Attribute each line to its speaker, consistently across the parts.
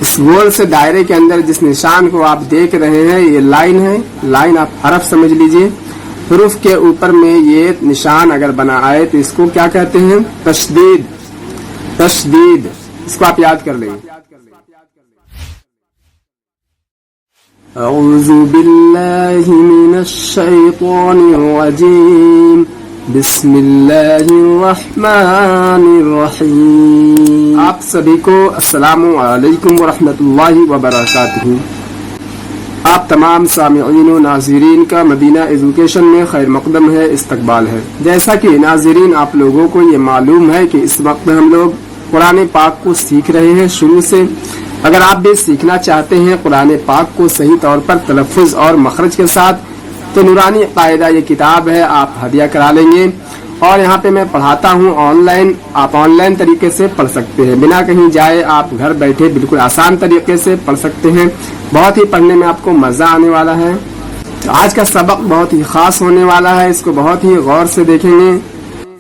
Speaker 1: اس گول سے دائرے کے اندر جس نشان کو آپ دیکھ رہے ہیں یہ لائن ہے. لائن آپ حرف سمجھ لیجئے. حروف کے اوپر میں یہ نشان اگر بنا آئے تو اس کو کیا کہتے ہیں؟ تشدید. تشدید اس کو آپ یاد کر لیں. اعوذ باللہ من الشیطان الرجیم. بسم اللہ الرحمن الرحیم. آپ سبھی کو السلام علیکم ورحمۃ اللہ وبرکاتہ. آپ تمام سامعین و ناظرین کا مدینہ ایجوکیشن میں خیر مقدم ہے، استقبال ہے. جیسا کہ ناظرین آپ لوگوں کو یہ معلوم ہے کہ اس وقت ہم لوگ قرآن پاک کو سیکھ رہے ہیں شروع سے. اگر آپ بھی سیکھنا چاہتے ہیں قرآن پاک کو صحیح طور پر تلفظ اور مخرج کے ساتھ تو نورانی قاعدہ یہ کتاب ہے، آپ ہدیہ کرا لیں گے. اور یہاں پہ میں پڑھاتا ہوں آن لائن. آپ آن لائن طریقے سے پڑھ سکتے ہیں، بنا کہیں جائے آپ گھر بیٹھے بالکل آسان طریقے سے پڑھ سکتے ہیں. بہت ہی پڑھنے میں آپ کو مزہ آنے والا ہے. آج کا سبق بہت ہی خاص ہونے والا ہے، اس کو بہت ہی غور سے دیکھیں گے.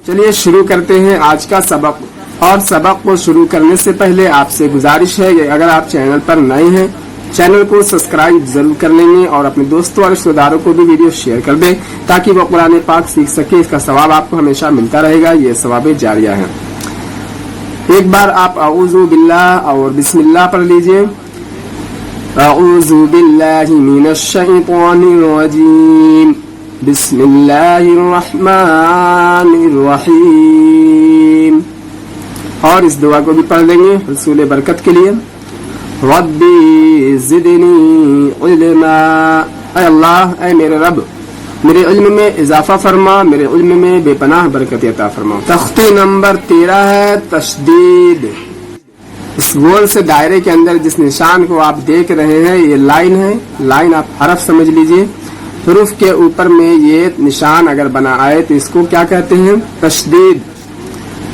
Speaker 1: چلیے شروع کرتے ہیں آج کا سبق. اور سبق کو شروع کرنے سے پہلے آپ سے گزارش ہے کہ اگر آپ چینل پر نئے ہیں چینل کو سبسکرائب ضرور کر لیں گے اور اپنے دوستوں اور رشتہ داروں کو بھی ویڈیو شیئر کر دیں تاکہ وہ قرآن پاک سیکھ سکے. اس کا ثواب آپ کو ہمیشہ ملتا رہے گا، یہ ثواب جاریہ ہے. ایک بار آپ اعوذ باللہ اور بسم اللہ پڑھ لیجئے. اعوذ باللہ من الشیطان الرجیم. بسم اللہ الرحمن الرحیم. اور اس دعا کو بھی پڑھ لیں گے حصول برکت کے لیے. ربی زدنی علما. اے اللہ، اے میرے رب، میرے علم میں اضافہ فرما، میرے علم میں بے پناہ برکت عطا فرما. تختی نمبر 13 ہے تشدید. اس گول سے دائرے کے اندر جس نشان کو آپ دیکھ رہے ہیں یہ لائن ہے. لائن آپ حرف سمجھ لیجئے. حروف کے اوپر میں یہ نشان اگر بنا آئے تو اس کو کیا کہتے ہیں؟ تشدید.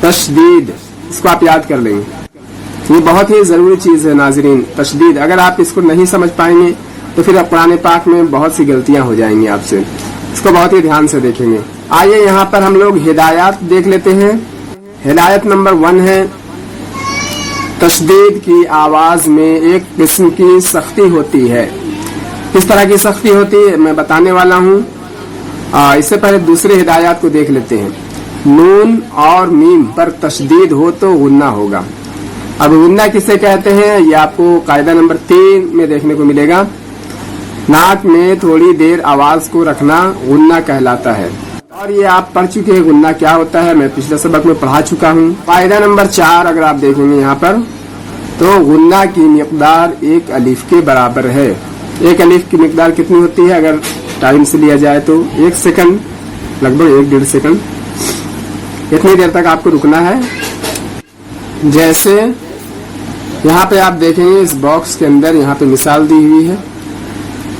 Speaker 1: تشدید اس کو آپ یاد کر لیں گے. یہ بہت ہی ضروری چیز ہے ناظرین، تشدید. اگر آپ اس کو نہیں سمجھ پائیں گے تو پھر قرآن پاک میں بہت سی غلطیاں ہو جائیں گی آپ سے. اس کو بہت ہی دھیان سے دیکھیں گے. آئیے یہاں پر ہم لوگ ہدایات دیکھ لیتے ہیں. ہدایت نمبر 1 ہے تشدید کی آواز میں ایک قسم کی سختی ہوتی ہے. کس طرح کی سختی ہوتی ہے میں بتانے والا ہوں. اس سے پہلے دوسرے ہدایات کو دیکھ لیتے ہیں. نون اور میم پر تشدید ہو تو غنہ ہوگا. اب غنہ کسے کہتے ہیں یہ آپ کو قاعدہ نمبر 3 میں دیکھنے کو ملے گا. ناک میں تھوڑی دیر آواز کو رکھنا غنہ کہلاتا ہے. اور یہ آپ پڑھ چکے ہیں غنہ کیا ہوتا ہے، میں پچھلے سبق میں پڑھا چکا ہوں. قاعدہ نمبر 4 اگر آپ دیکھیں گے یہاں پر تو غنہ کی مقدار 1 الف کے برابر ہے. 1 الف کی مقدار کتنی ہوتی ہے اگر ٹائم سے لیا جائے تو 1 سیکنڈ، لگ بھگ 1.5 سیکنڈ. اتنی دیر تک آپ کو رکنا ہے. جیسے یہاں پہ آپ دیکھیں گے اس باکس کے اندر یہاں پہ مثال دی ہوئی ہے.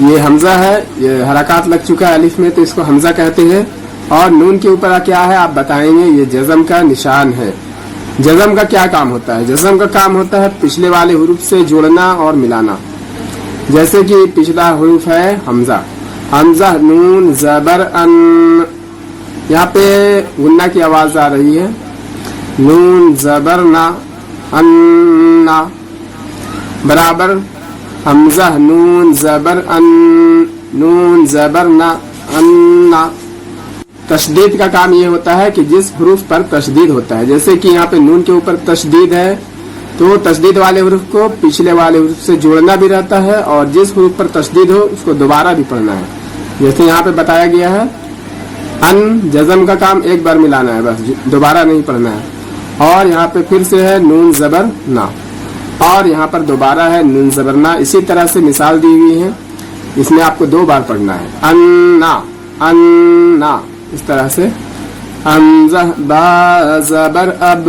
Speaker 1: یہ حمزہ ہے، یہ حرکات لگ چکا ہے الف میں تو اس کو حمزہ کہتے ہیں. اور نون کے اوپر کیا ہے آپ بتائیں گے، یہ جزم کا نشان ہے. جزم کا کیا کام ہوتا ہے؟ جزم کا کام ہوتا ہے پچھلے والے حروف سے جوڑنا اور ملانا. جیسے کہ پچھلا حروف ہے حمزہ. حمزہ نون زبر ان. یہاں پہ غنہ کی آواز آ رہی ہے. نون زبر نا ان برابر حمزہ نون زبر ان. نون زبر نا ان. تشدید کا کام یہ ہوتا ہے کہ جس حروف پر تشدید ہوتا ہے، جیسے کہ یہاں پہ نون کے اوپر تشدید ہے تو تشدید والے حروف کو پچھلے والے حروف سے جوڑنا بھی رہتا ہے اور جس حروف پر تشدید ہو اس کو دوبارہ بھی پڑھنا ہے. جیسے یہاں پہ بتایا گیا ہے ان جزم کا کام ایک بار ملانا ہے، بس دوبارہ نہیں پڑھنا ہے. اور یہاں پہ پھر سے ہے نون زبر نا اور یہاں پر دوبارہ ہے نون زبر نا. اسی طرح سے مثال دی ہوئی ہے، اس میں آپ کو 2 بار پڑھنا ہے. انا انا اس طرح سے. حمزہ با زبر اب.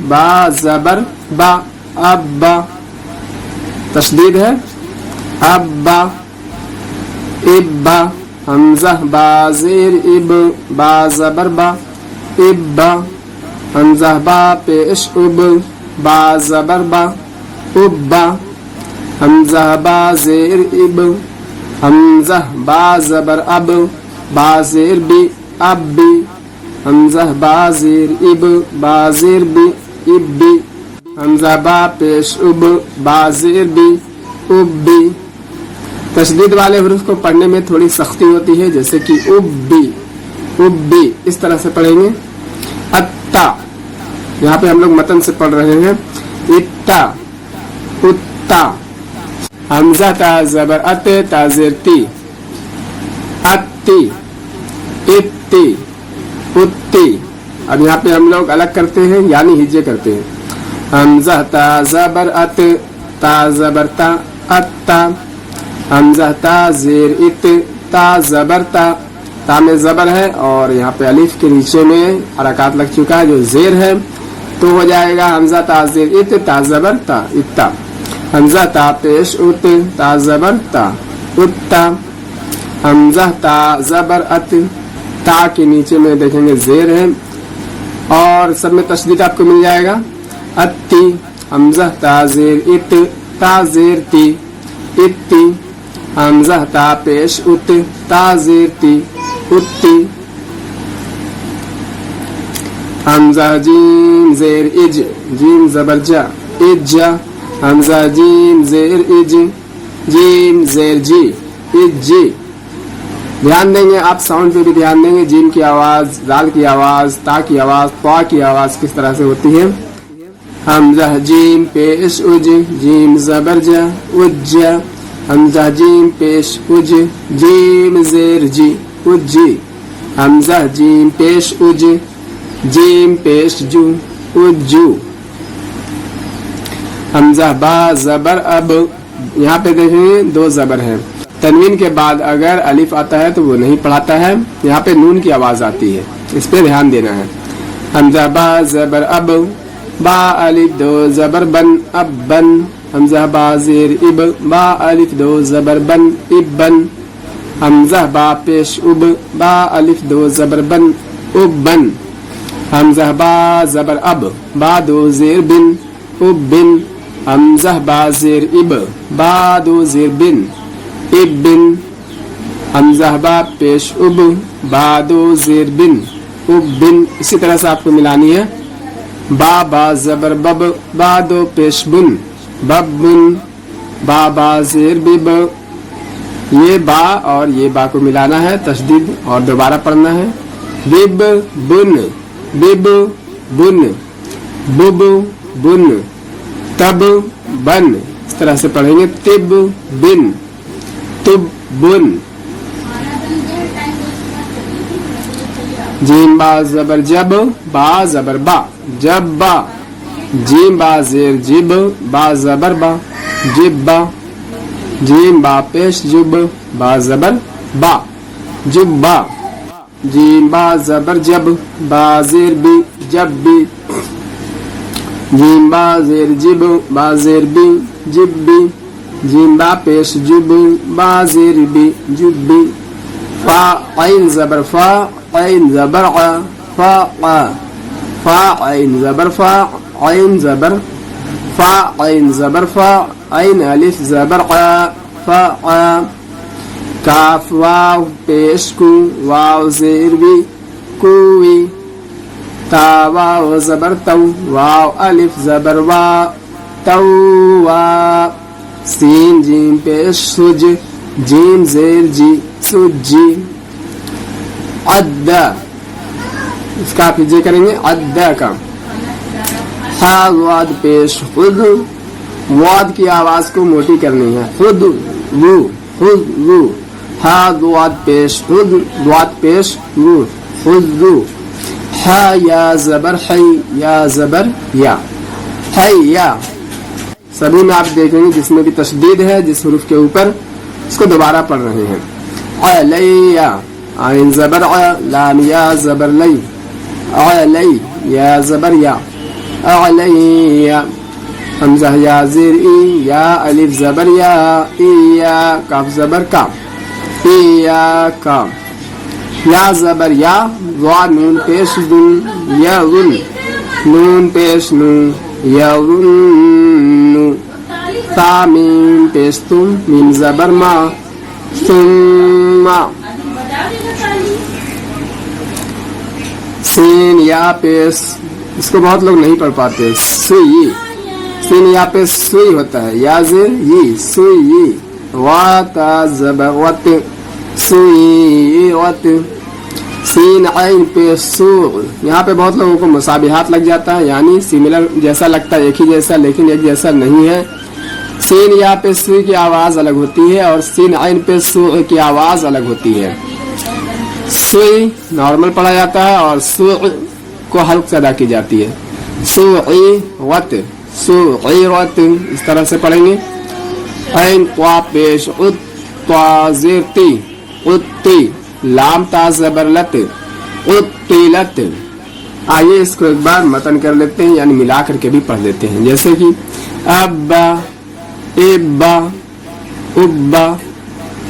Speaker 1: با زبر با اب با. تشدید ہے ابا ابا. حمزہ با زیر اب. با زبر با ابا. حمزہ با پیش اب. با زبر با ابا. حمزہ با زیر اب. حمزہ با زبر اب. با زیر بی اب بی. حمزہ با زیر اب. با زیر بی اب بی. हमजा बा पेश उब बा ज़ेर बी उब्बी। तशदीद वाले हुरूफ को पढ़ने में थोड़ी सख्ती होती है, जैसे कि उब्बी उब्बी इस तरह से पढ़ेंगे। अत्ता, यहाँ पे हम लोग मतन से पढ़ रहे हैं। इत्ता उत्ता। हमजा ता ज़बर अत ता ज़ेर ती अत्ती इत्ती उत्ती। अब यहाँ पे हम लोग अलग करते हैं, यानी हिज्जे करते हैं। हमजा ता ज़बर अत ता ज़बर ता अत्ता। हमजा ता ज़ेर इत ता ज़बर ता में ज़बर है और यहाँ पे अलिफ के नीचे में हरकत लग चुका है जो ज़ेर है, तो हो जाएगा हमजा ता ज़ेर इत ता ज़बर ता इत्ता। हमजा ता पेश उत ता ज़बर ता उत्ता। हमजा ता ज़बर अत, ता के नीचे में देखेंगे ज़ेर है और सब में तशदीद आपको मिल जाएगा। अत्ती। हमजा ता ज़ेर इत ता ज़ेर ती इत्ती। हमजा ता पेश उत ता ज़ेर ती उत्ती। हमजा जीम ज़ेर इज जीम ज़बर जा इज्जा। हमजा जीम ज़ेर इज जीम ज़ेर जी इज्जी। ध्यान देंगे आप, साउंड पे भी ध्यान देंगे। जीम की आवाज, दाल की आवाज, ता की आवाज, ता की आवाज किस तरह से होती है। हमजा जीम पेश उज जीम ज़बर जा उज्जा। हमजा जीम पेश उज जीम ज़ेर जी उज्जी। हमजा जीम पेश उज जीम पेश जू उज्जू। हमजा बा ज़बर अब, यहाँ पे देखेंगे दो ज़बर है। तनवीन के बाद अगर अलिफ आता है तो वो नहीं पढ़ाता है, यहाँ पे नून की आवाज आती है, इस पे ध्यान देना है। हमजा बा ज़बर अब बा अलिफ दो ज़बर बन अब बन। हमजा बा ज़ेर इब बा अलिफ दो ज़बर बन इब्बन। हमजा बा पेश उब बा अलिफ दो ज़बर बन उब्बन। हमजा बा ज़बर अब बा दो ज़ेर बिन उब्बिन। हमजा बा ज़ेर इब बा दो ज़ेर बिन इब्बिन। हमजा बा पेश उब बा दो ज़ेर बिन उब्बिन। इसी तरह से आपको मिलानी है। बा बा ज़बर बब बा दो पेश बुन बब्बुन। बा बा ज़ेर बिब, ये बा और ये बा को मिलाना है, तशदीद और दोबारा पढ़ना है। बिब बुन बिब बुन बुब बुन तब बन, इस तरह से पढ़ेंगे। तिब बिन तुब बुन। जीम बा ज़बर जब बा ज़बर बा जब बा। जीम बा ज़ेर जिब बा ज़बर बा जिब्बा। जीम बा पेश जुब बा ज़बर बा जुब्बा। जीम बा ज़बर जब बा ज़ेर बी जब बी। जीम बा ज़ेर जिब बा ज़ेर बी जिब्बी। जीम बा पेश जुब बा ज़ेर बी जुब्बी। फा ऐन ज़बर फा ऐन ज़बर आ फा आ। फा ऐन ज़बर फा ऐन ज़बर फा ऐन ज़बर फा ऐन अलिफ ज़बर आ फा आ। काफ वाव पेश कु वाव ज़ेर बी कुवी। ता वाव ज़बर तौ वाव अलिफ ज़बर वा तौवा। सीन जीम पेश सुज जीम ज़ेर जी सुजी। अद्दा, इसका आप हिज्जे करेंगे अद्दा का। हा वाद पेश खुद, वाद की आवाज को मोटी करनी है। खुद वू खुद वू। हा वाद पेश खुद वाद पेश वू खुद वू। हा या ज़बर है या ज़बर या है या। सभी में आप देखेंगे जिसमें भी तशदीद है जिस हुरूफ के ऊपर, इसको दोबारा पढ़ रहे हैं। अलैया आइन ज़बर आ लाम या ज़बर लई अलई या ज़बर या अलैया। हमज़ा या ज़ेर ई या अलिफ ज़बर या इया। काफ ज़बर का इया का। या ज़बर या वा नून पेश दुन या उन नून पेश नू या उन। ता मीम पेश तुम मीम ज़बर मा सुम्मा। सीन या पेश, इसको बहुत लोग नहीं पढ़ पाते। सुई सीन यहाँ पे सुई होता है, या जेर ये सुई, वाता ज़बर वत सुई वत। सीन आइन पे सू, यहाँ पे बहुत लोगों को मुसाबिहात लग जाता है, यानी सिमिलर जैसा लगता है, एक ही जैसा, लेकिन एक जैसा नहीं है। सीन यहाँ पे सुई की आवाज अलग होती है और सीन आइन पे सू की आवाज अलग होती है। सुई नॉर्मल पढ़ा जाता है और सू को हल्क से अदा की जाती है। सुईरत सुईरत इस तरह से पढ़ेंगे। ऐन वा पेश उत त्वाजिरती उत्ती, लाम ता ज़बरलत उत्तिलत। आइए इसको एक बार मतन कर लेते हैं, यानी मिला करके भी पढ़ लेते हैं, जैसे कि अब्बा इब्बा उब्बा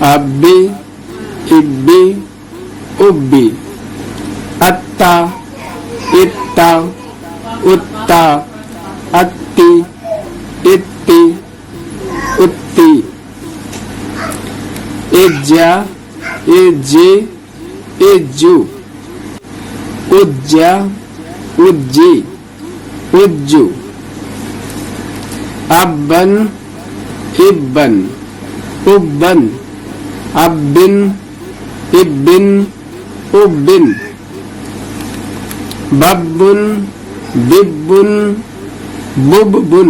Speaker 1: अब्बी इब्बी उब्बी, अत्ता इत्ता उत्ता अत्ती इत्ती उत्ती, इज्जा इज्जी इज्जू, उज्जा उज्जी उज्जू, अब्बन इब्बन उब्बन अब्बिन इब्बिन उब्बिन, बब्बुन बिब्बुन बुब्बुन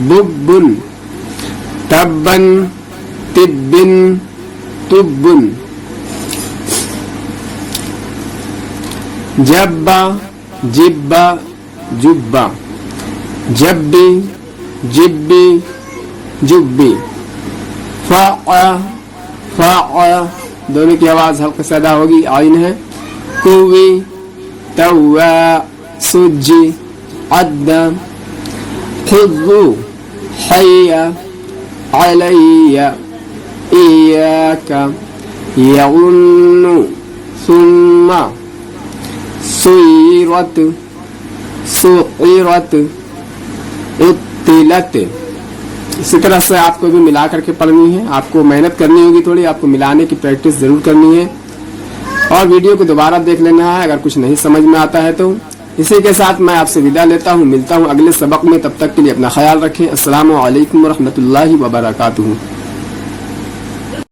Speaker 1: बुब्बुन, तब्बन तिब्बिन तुब्बुन, जब्बा जिब्बा जुब्बा, जब्बी जिब्बी जुब्बी, फ़ा दोनों की आवाज हल्के से अदा होगी, आइन है। कुवी तवा सुजी अद्दा, खुज़ू हय्या अलैया इयाका, यउन्नु सुम्मा सुईरत सुईरत उत्तिलत। इसी तरह से आपको भी मिला करके पढ़नी है, आपको मेहनत करनी होगी थोड़ी, आपको मिलाने की प्रैक्टिस जरूर करनी है और वीडियो को दोबारा देख लेना है अगर कुछ नहीं समझ में आता है तो। इसी के साथ मैं आपसे विदा लेता हूँ, मिलता हूँ अगले सबक में, तब तक के लिए अपना ख्याल रखें। अस्सलामु अलैकुम व रहमतुल्लाहि व बरकातुहू।